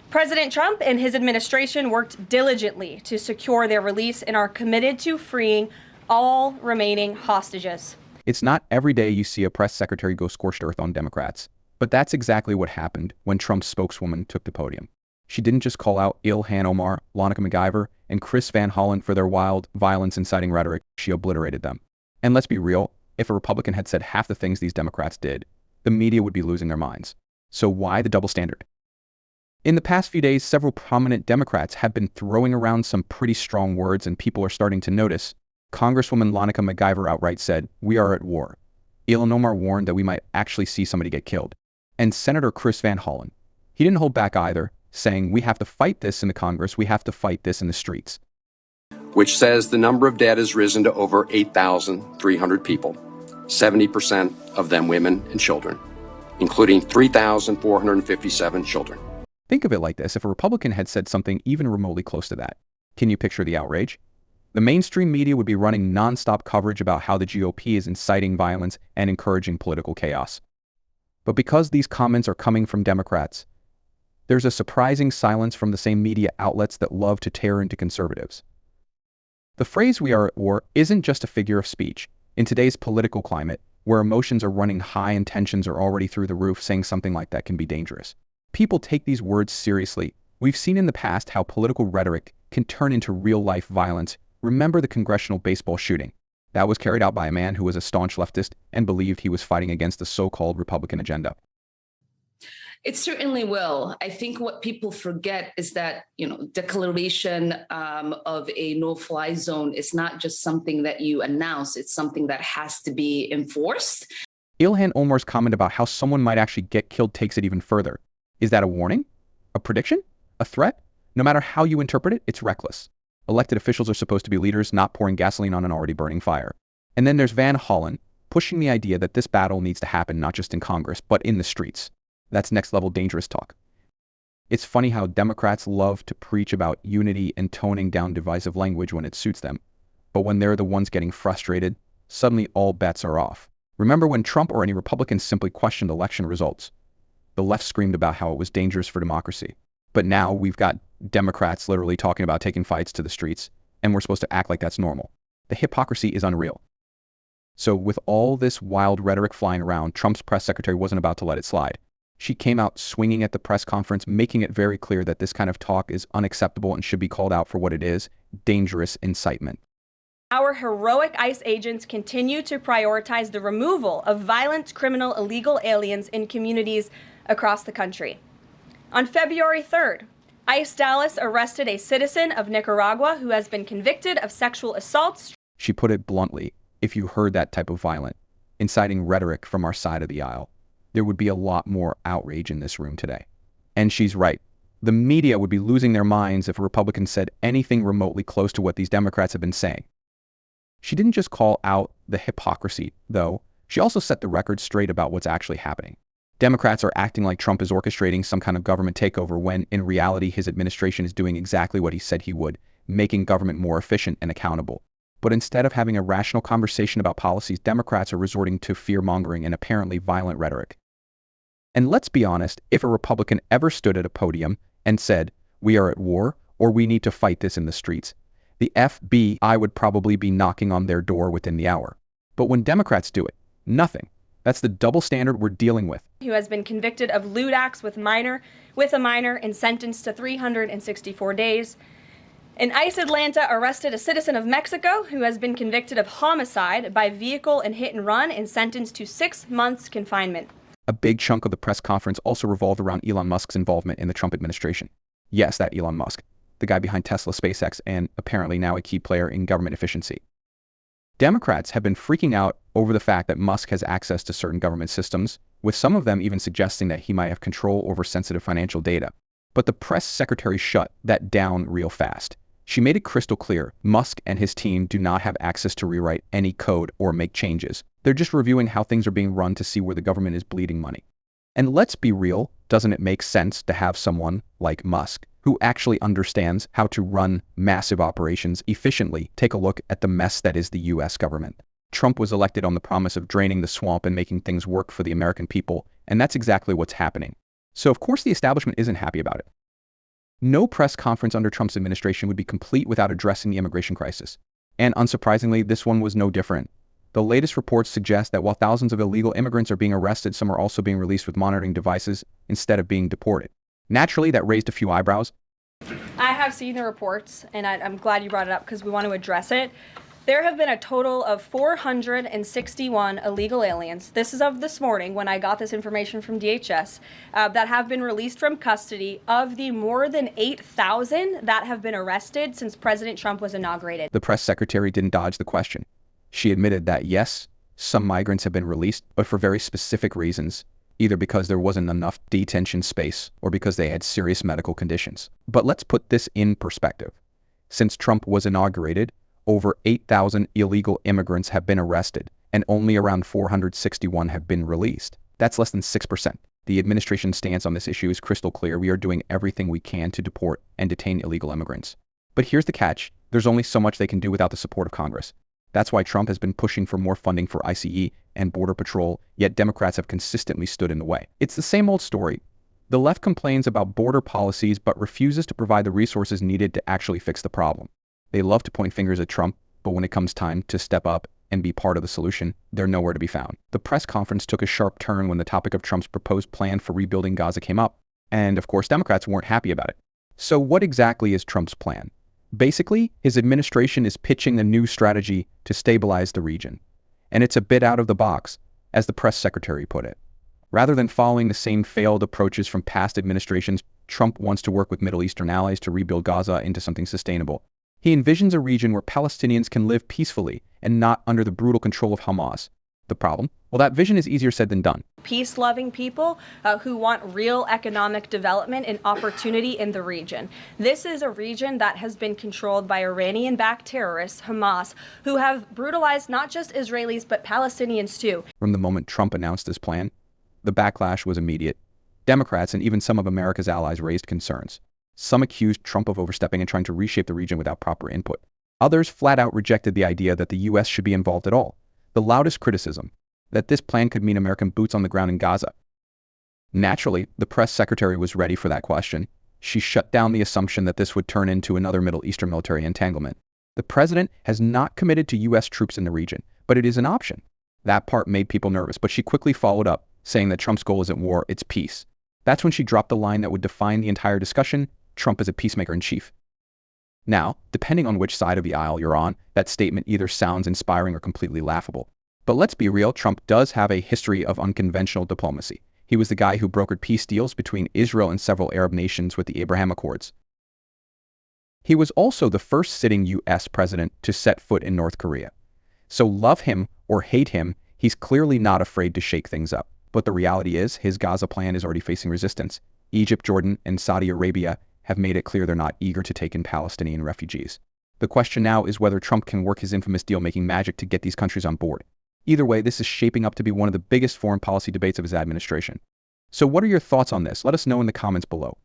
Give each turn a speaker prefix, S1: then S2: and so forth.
S1: President Trump and his administration worked diligently to secure their release and are committed to freeing all remaining hostages.
S2: It's not every day you see a press secretary go scorched earth on Democrats, but that's exactly what happened when Trump's spokeswoman took the podium. She didn't just call out Ilhan Omar, Lonica McGyver, and Chris Van Hollen for their wild, violence-inciting rhetoric. She obliterated them. And let's be real, if a Republican had said half the things these Democrats did, the media would be losing their minds. So why the double standard? In the past few days, several prominent Democrats have been throwing around some pretty strong words, and people are starting to notice. Congresswoman Lonica McGyver outright said, "We are at war." Ilhan Omar warned that we might actually see somebody get killed. And Senator Chris Van Hollen, he didn't hold back either, saying, "We have to fight this in the Congress, we have to fight this in the streets."
S3: Which says the number of dead has risen to over 8,300 people, 70% of them women and children, including 3,457 children.
S2: Think of it like this: if a Republican had said something even remotely close to that, can you picture the outrage? The mainstream media would be running nonstop coverage about how the GOP is inciting violence and encouraging political chaos. But because these comments are coming from Democrats, there's a surprising silence from the same media outlets that love to tear into conservatives. The phrase "we are at war" isn't just a figure of speech. In today's political climate, where emotions are running high and tensions are already through the roof, saying something like that can be dangerous. People take these words seriously. We've seen in the past how political rhetoric can turn into real-life violence. Remember the congressional baseball shooting? That was carried out by a man who was a staunch leftist and believed he was fighting against the so-called Republican agenda.
S4: It certainly will. I think what people forget is that, declaration of a no-fly zone is not just something that you announce. It's something that has to be enforced.
S2: Ilhan Omar's comment about how someone might actually get killed takes it even further. Is that a warning? A prediction? A threat? No matter how you interpret it, it's reckless. Elected officials are supposed to be leaders, not pouring gasoline on an already burning fire. And then there's Van Hollen pushing the idea that this battle needs to happen not just in Congress, but in the streets. That's next-level dangerous talk. It's funny how Democrats love to preach about unity and toning down divisive language when it suits them. But when they're the ones getting frustrated, suddenly all bets are off. Remember when Trump or any Republicans simply questioned election results? The left screamed about how it was dangerous for democracy. But now we've got Democrats literally talking about taking fights to the streets, and we're supposed to act like that's normal. The hypocrisy is unreal. So with all this wild rhetoric flying around, Trump's press secretary wasn't about to let it slide. She came out swinging at the press conference, making it very clear that this kind of talk is unacceptable and should be called out for what it is: dangerous incitement.
S1: Our heroic ICE agents continue to prioritize the removal of violent, criminal, illegal aliens in communities across the country. On February 3rd, ICE Dallas arrested a citizen of Nicaragua who has been convicted of sexual assaults.
S2: She put it bluntly: if you heard that type of violent, inciting rhetoric from our side of the aisle, there would be a lot more outrage in this room today. And she's right. The media would be losing their minds if a Republican said anything remotely close to what these Democrats have been saying. She didn't just call out the hypocrisy, though. She also set the record straight about what's actually happening. Democrats are acting like Trump is orchestrating some kind of government takeover when, in reality, his administration is doing exactly what he said he would, making government more efficient and accountable. But instead of having a rational conversation about policies, Democrats are resorting to fear-mongering and apparently violent rhetoric. And let's be honest, if a Republican ever stood at a podium and said, "We are at war," or "We need to fight this in the streets," the FBI would probably be knocking on their door within the hour. But when Democrats do it, nothing. That's the double standard we're dealing with.
S1: Who has been convicted of lewd acts with a minor and sentenced to 364 days. And ICE Atlanta arrested a citizen of Mexico who has been convicted of homicide by vehicle and hit and run and sentenced to 6 months confinement.
S2: A big chunk of the press conference also revolved around Elon Musk's involvement in the Trump administration. Yes, that Elon Musk, the guy behind Tesla, SpaceX, and apparently now a key player in government efficiency. Democrats have been freaking out over the fact that Musk has access to certain government systems, with some of them even suggesting that he might have control over sensitive financial data. But the press secretary shut that down real fast. She made it crystal clear Musk and his team do not have access to rewrite any code or make changes. They're just reviewing how things are being run to see where the government is bleeding money. And let's be real, doesn't it make sense to have someone like Musk, who actually understands how to run massive operations efficiently, take a look at the mess that is the US government? Trump was elected on the promise of draining the swamp and making things work for the American people, and that's exactly what's happening. So of course the establishment isn't happy about it. No press conference under Trump's administration would be complete without addressing the immigration crisis. And unsurprisingly, this one was no different. The latest reports suggest that while thousands of illegal immigrants are being arrested, some are also being released with monitoring devices instead of being deported. Naturally, that raised a few eyebrows.
S1: I have seen the reports, and I'm glad you brought it up because we want to address it. There have been a total of 461 illegal aliens. This is of this morning when I got this information from DHS that have been released from custody of the more than 8,000 that have been arrested since President Trump was inaugurated.
S2: The press secretary didn't dodge the question. She admitted that yes, some migrants have been released, but for very specific reasons, either because there wasn't enough detention space or because they had serious medical conditions. But let's put this in perspective. Since Trump was inaugurated, over 8,000 illegal immigrants have been arrested, and only around 461 have been released. That's less than 6%. The administration's stance on this issue is crystal clear. We are doing everything we can to deport and detain illegal immigrants. But here's the catch. There's only so much they can do without the support of Congress. That's why Trump has been pushing for more funding for ICE and Border Patrol, yet Democrats have consistently stood in the way. It's the same old story. The left complains about border policies but refuses to provide the resources needed to actually fix the problem. They love to point fingers at Trump, but when it comes time to step up and be part of the solution, they're nowhere to be found. The press conference took a sharp turn when the topic of Trump's proposed plan for rebuilding Gaza came up, and of course Democrats weren't happy about it. So what exactly is Trump's plan? Basically, his administration is pitching a new strategy to stabilize the region, and it's a bit out of the box, as the press secretary put it. Rather than following the same failed approaches from past administrations, Trump wants to work with Middle Eastern allies to rebuild Gaza into something sustainable. He envisions a region where Palestinians can live peacefully and not under the brutal control of Hamas. The problem? Well, that vision is easier said than done.
S1: Peace-loving people who want real economic development and opportunity in the region. This is a region that has been controlled by Iranian-backed terrorists, Hamas, who have brutalized not just Israelis but Palestinians too.
S2: From the moment Trump announced this plan, the backlash was immediate. Democrats and even some of America's allies raised concerns. Some accused Trump of overstepping and trying to reshape the region without proper input. Others flat out rejected the idea that the U.S. should be involved at all. The loudest criticism, that this plan could mean American boots on the ground in Gaza. Naturally, the press secretary was ready for that question. She shut down the assumption that this would turn into another Middle Eastern military entanglement. The president has not committed to U.S. troops in the region, but it is an option. That part made people nervous, but she quickly followed up, saying that Trump's goal isn't war, it's peace. That's when she dropped the line that would define the entire discussion: Trump is a peacemaker in chief. Now, depending on which side of the aisle you're on, that statement either sounds inspiring or completely laughable. But let's be real, Trump does have a history of unconventional diplomacy. He was the guy who brokered peace deals between Israel and several Arab nations with the Abraham Accords. He was also the first sitting U.S. president to set foot in North Korea. So love him or hate him, he's clearly not afraid to shake things up. But the reality is, his Gaza plan is already facing resistance. Egypt, Jordan, and Saudi Arabia have made it clear they're not eager to take in Palestinian refugees. The question now is whether Trump can work his infamous deal-making magic to get these countries on board. Either way, this is shaping up to be one of the biggest foreign policy debates of his administration. So what are your thoughts on this? Let us know in the comments below.